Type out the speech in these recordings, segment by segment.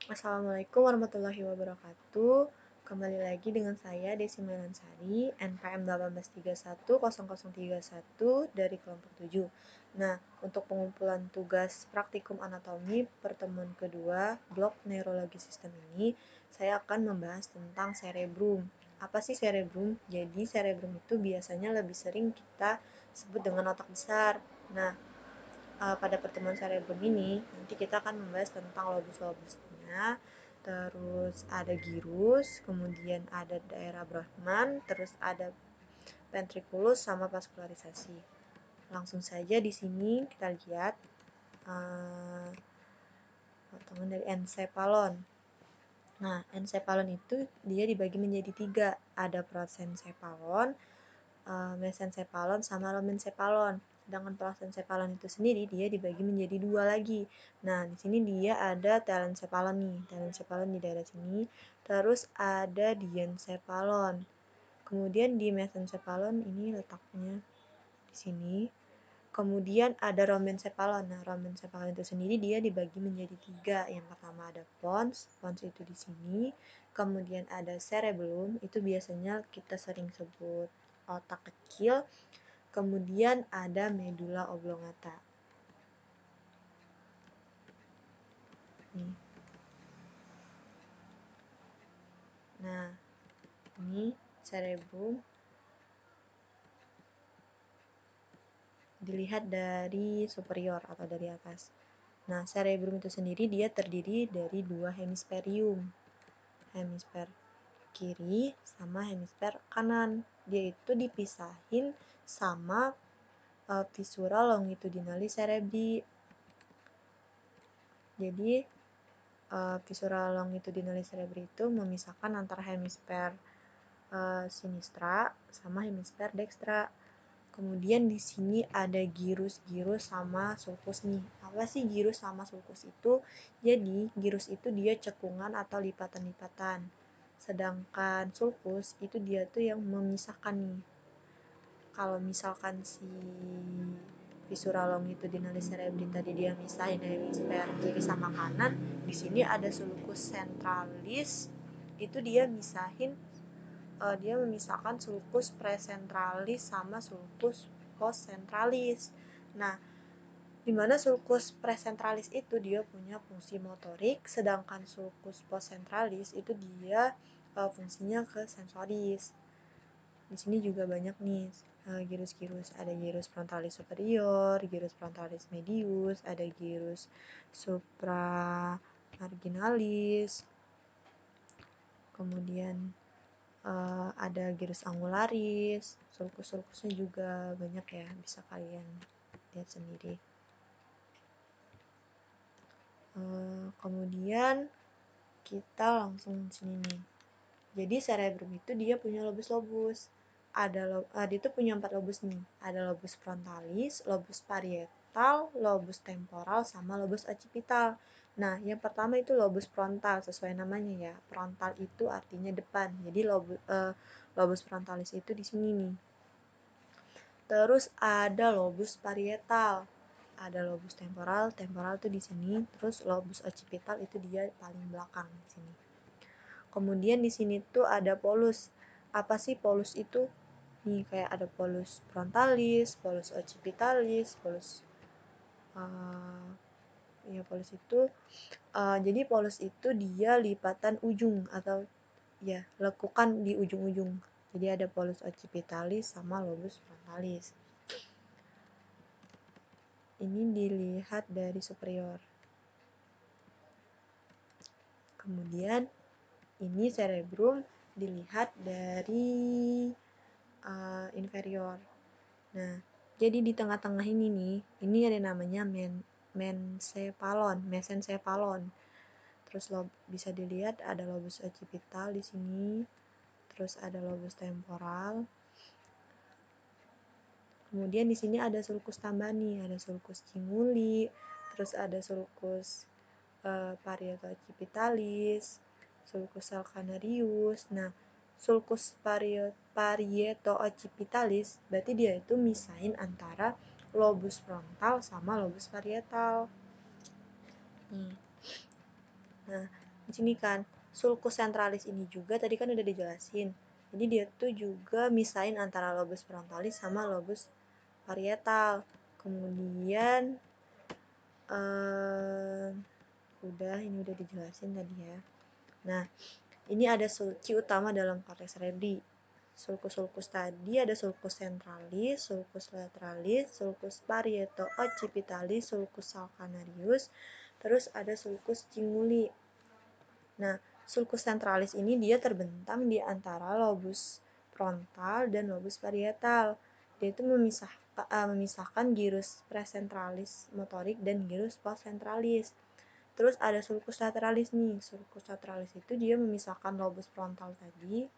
Assalamualaikum warahmatullahi wabarakatuh. Kembali lagi dengan saya Desi Melansari, NPM 1831031 dari kelompok 7. Nah, untuk pengumpulan tugas praktikum anatomi pertemuan kedua blok neurologi sistem ini, saya akan membahas tentang cerebrum. Apa sih cerebrum? Jadi cerebrum itu biasanya lebih sering kita sebut dengan otak besar. Nah, pada pertemuan cerebrum ini nanti kita akan membahas tentang lobus-lobusnya, terus ada gyrus, kemudian ada daerah Brodmann, terus ada ventriculus sama vaskularisasi. Langsung saja di sini kita lihat potongan dari encephalon. Nah, encephalon itu dia dibagi menjadi 3, ada prosencephalon, mesencephalon sama lumencephalon. Sedangkan prosencephalon itu sendiri dia dibagi menjadi 2 lagi. Nah, di sini dia ada telencephalon nih, telencephalon di daerah sini. Terus ada diencephalon. Kemudian di mesencephalon ini letaknya di sini. Kemudian ada romencephalon. Nah, romencephalon itu sendiri dia dibagi menjadi 3. Yang pertama ada pons, pons itu di sini. Kemudian ada cerebellum, itu biasanya kita sering sebut otak kecil. Kemudian ada medula oblongata. Nih. Nah, ini cerebrum dilihat dari superior atau dari atas. Nah, cerebrum itu sendiri dia terdiri dari 2 hemisferium. Hemisfer kiri sama hemisfer kanan. Dia itu dipisahin sama visura longitudinalis cerebri. Jadi visura longitudinalis cerebri itu memisahkan antara hemisfer sinistra sama hemisfer dextra. Kemudian di sini ada gyrus sama sulcus nih. Apa sih gyrus sama sulcus itu? Jadi gyrus itu dia cekungan atau lipatan-lipatan. Sedangkan sulcus itu dia tuh yang memisahkan nih. Kalau misalkan si visura longitudinalis cerebri tadi dia misahin hemisfer kiri sama kanan, di sini ada sulcus centralis, itu dia memisahkan sulcus presentralis sama sulcus postcentralis. Nah, di mana sulcus presentralis itu dia punya fungsi motorik, sedangkan sulcus postcentralis itu dia fungsinya ke sensoris. Di sini juga banyak nih gyrus-gyrus. Ada gyrus frontalis superior, gyrus frontalis medius, ada gyrus supramarginalis. Kemudian ada gyrus angularis. Sulcus-sulcusnya juga banyak ya, bisa kalian lihat sendiri. Kemudian kita langsung sini nih. Jadi cerebrum itu dia punya lobus-lobus. Dia itu punya 4 lobus nih. Ada lobus frontalis, lobus parietal, lobus temporal, sama lobus occipital. Nah, yang pertama itu lobus frontal, sesuai namanya ya. Frontal itu artinya depan. Jadi lobus frontalis itu di sini nih. Terus ada lobus parietal. Ada lobus temporal, temporal itu di sini. Terus lobus occipital itu dia paling belakang di sini. Kemudian di sini tuh ada polus. Apa sih polus itu? Nih kayak ada polus frontalis, polus occipitalis, polus polus itu jadi polus itu dia lipatan ujung atau ya lekukan di ujung-ujung. Jadi ada polus occipitalis sama lobus frontalis. Ini dilihat dari superior. Kemudian ini cerebrum dilihat dari inferior. Nah, jadi di tengah-tengah ini nih, ini ada namanya mesencephalon. Terus bisa dilihat ada lobus occipital di sini, terus ada lobus temporal. Kemudian di sini ada sulcus tambahan nih, ada sulcus cinguli, terus ada sulcus parieto occipitalis, sulcus calcaneus. Nah, sulcus parieto occipitalis berarti dia itu misahin antara lobus frontal sama lobus parietal. Nah, Di sini kan, sulcus centralis ini juga tadi kan udah dijelasin. Jadi dia tuh juga misahin antara lobus frontalis sama lobus parietal. Kemudian udah ini udah dijelasin tadi ya. Nah, ini ada sulci utama dalam korteks cerebri. Sulcus-sulcus tadi ada sulcus centralis, sulcus lateralis, sulcus parieto-occipitalis, sulcus calcaneus, terus ada sulcus cinguli. Nah, sulcus centralis ini dia terbentang di antara lobus frontal dan lobus parietal. Dia itu memisahkan gyrus presentralis motorik dan gyrus postcentralis. Terus ada sulcus lateralis nih. Sulcus lateralis itu dia memisahkan lobus frontal tadi,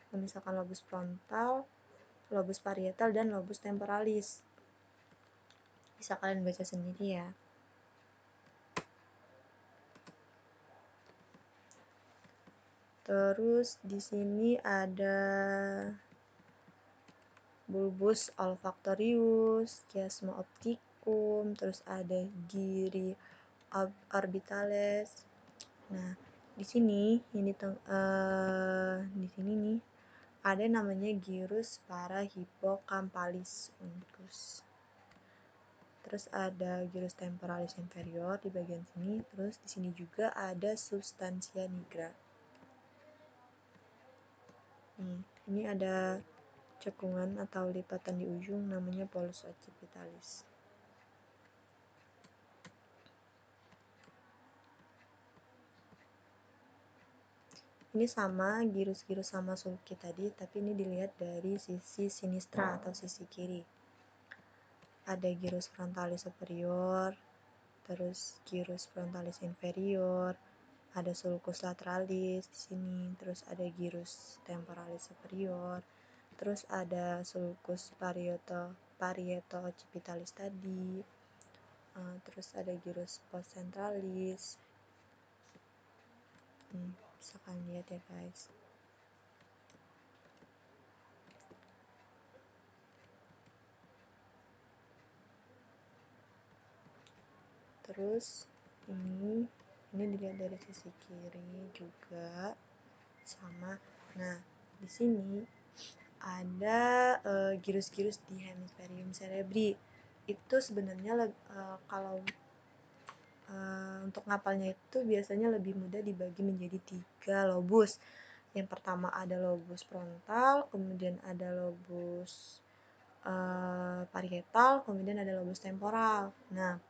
memisahkan lobus frontal, lobus parietal, dan lobus temporalis. Bisa kalian baca sendiri ya. Terus di sini ada bulbus olfactorius, chiasma opticum, terus ada giri orbitalis. Nah, di sini di sini nih ada namanya gyrus parahippocampalis uncus. Terus ada gyrus temporalis inferior di bagian sini, terus di sini juga ada substantia nigra. Ini ada cekungan atau lipatan di ujung namanya polus occipitalis. Ini sama gyrus-gyrus sama sulci tadi, tapi ini dilihat dari sisi sinistra atau sisi kiri. Ada gyrus frontalis superior, terus gyrus frontalis inferior, ada sulcus lateralis di sini, terus ada gyrus temporalis superior, terus ada sulcus parieto occipitalis tadi, terus ada gyrus postcentralis. Bisa kalian lihat ya guys. Terus ini dilihat dari sisi kiri juga sama. Nah, di sini ada gyrus-gyrus di hemisferium cerebri. Itu sebenarnya kalau untuk ngapalnya itu biasanya lebih mudah dibagi menjadi 3 lobus. Yang pertama ada lobus frontal, kemudian ada lobus parietal, kemudian ada lobus temporal. Nah,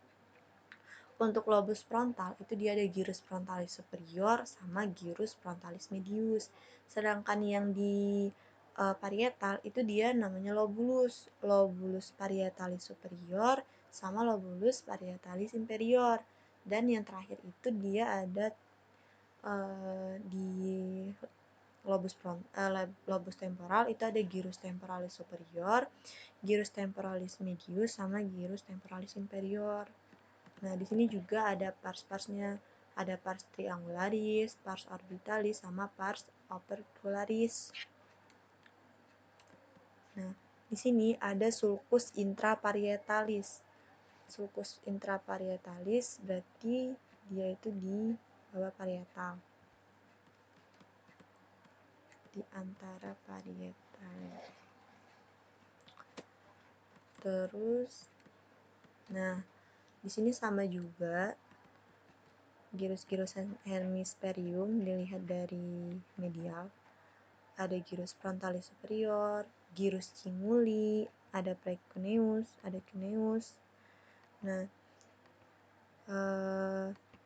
untuk lobus frontal itu dia ada gyrus frontalis superior sama gyrus frontalis medius. Sedangkan yang di parietal itu dia namanya lobulus parietalis superior sama lobulus parietalis inferior. Dan yang terakhir itu dia ada di lobus temporal itu ada gyrus temporalis superior, gyrus temporalis medius sama gyrus temporalis inferior. Nah, di sini juga ada pars-parsnya. Ada pars triangularis, pars orbitalis, sama pars opercularis. Nah, di sini ada sulcus intraparietalis. Sulcus intraparietalis berarti dia itu di bawah parietal. Di antara parietal. Terus, nah, di sini sama juga gyrus-gyrus hemisferium dilihat dari medial. Ada gyrus frontalis superior, gyrus cinguli, ada precuneus, ada cuneus. Nah,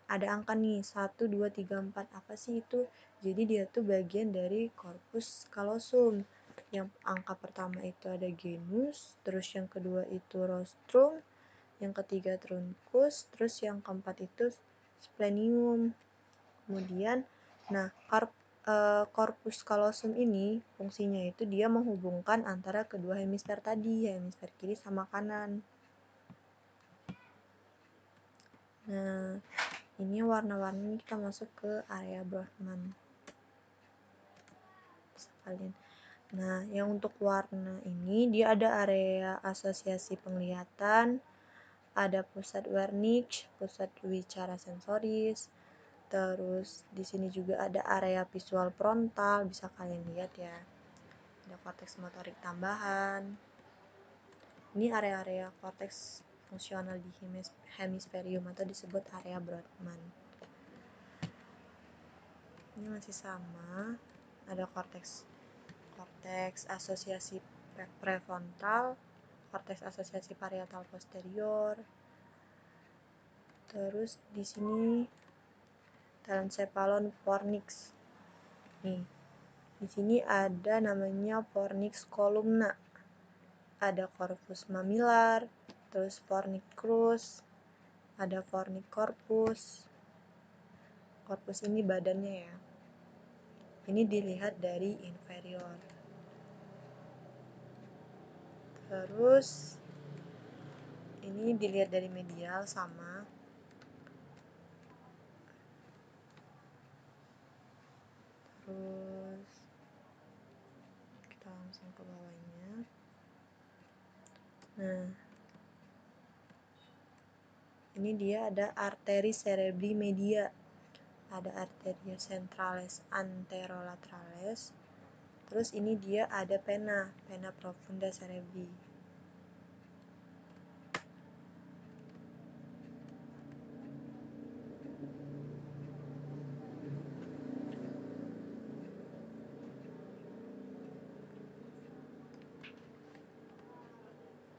ada angka nih 1, 2, 3, 4. Apa sih itu? Jadi dia tuh bagian dari corpus callosum. Yang angka pertama itu ada genus, terus yang kedua itu rostrum, yang ketiga truncus, terus yang keempat itu splenium. Kemudian, nah corpus callosum ini fungsinya itu dia menghubungkan antara kedua hemisfer tadi, hemisfer kiri sama kanan. Nah, ini warna-warni kita masuk ke area Brodmann. Nah, yang untuk warna ini dia ada area asosiasi penglihatan, ada pusat Wernicke, pusat wicara sensoris, Terus di sini juga ada area visual frontal, bisa kalian lihat ya. Ada korteks motorik tambahan. Ini area-area korteks fungsional di hemisferium atau disebut area Brodmann. Ini masih sama, ada korteks asosiasi prefrontal, korteks asosiasi parietal posterior. Terus di sini telencephalon fornix. Nih, di sini ada namanya fornix columna. Ada corpus mamilar, terus fornix crus, ada fornix corpus. Corpus ini badannya ya. Ini dilihat dari inferior. Terus ini dilihat dari medial sama. Terus kita langsung ke bawahnya. Nah, ini dia ada arteri cerebri media, ada arteria centralis anterolaterales. Terus ini dia ada vena profunda cerebri.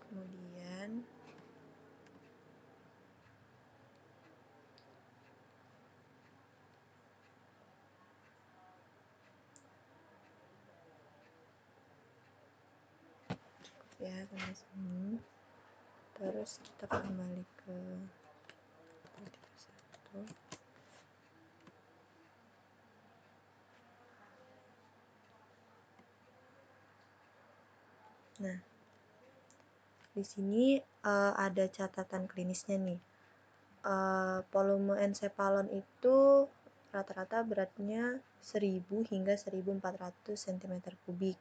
Kemudian ya sampai sini. Terus kita kembali ke satu. Nah, di sini ada catatan klinisnya nih. Volume encephalon itu rata-rata beratnya 1000 hingga 1400 cm3.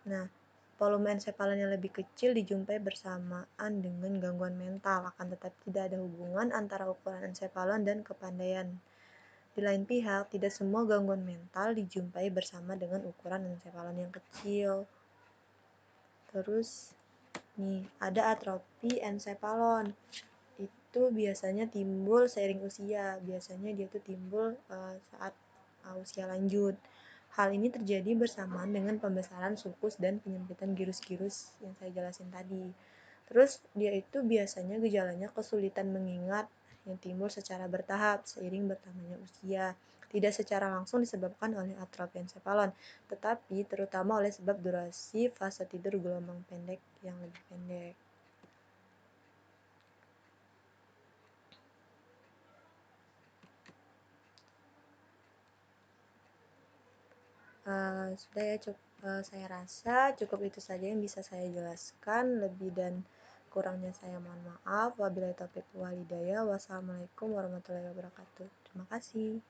Nah, volume encephalon yang lebih kecil dijumpai bersamaan dengan gangguan mental, akan tetapi tidak ada hubungan antara ukuran encephalon dan kepandaian. Di lain pihak, tidak semua gangguan mental dijumpai bersama dengan ukuran encephalon yang kecil. Terus, nih, ada atrofi encephalon. Itu biasanya timbul seiring usia. Biasanya dia tuh timbul saat usia lanjut. Hal ini terjadi bersamaan dengan pembesaran sulcus dan penyempitan girus-girus yang saya jelasin tadi. Terus dia itu biasanya gejalanya kesulitan mengingat yang timbul secara bertahap seiring bertambahnya usia. Tidak secara langsung disebabkan oleh atrofi encephalon, tetapi terutama oleh sebab durasi fase tidur gelombang pendek yang lebih pendek. Sudah ya, saya rasa cukup itu saja yang bisa saya jelaskan. Lebih dan kurangnya saya mohon maaf. Wabillahi taufiq wal hidayah. Wassalamualaikum warahmatullahi wabarakatuh. Terima kasih.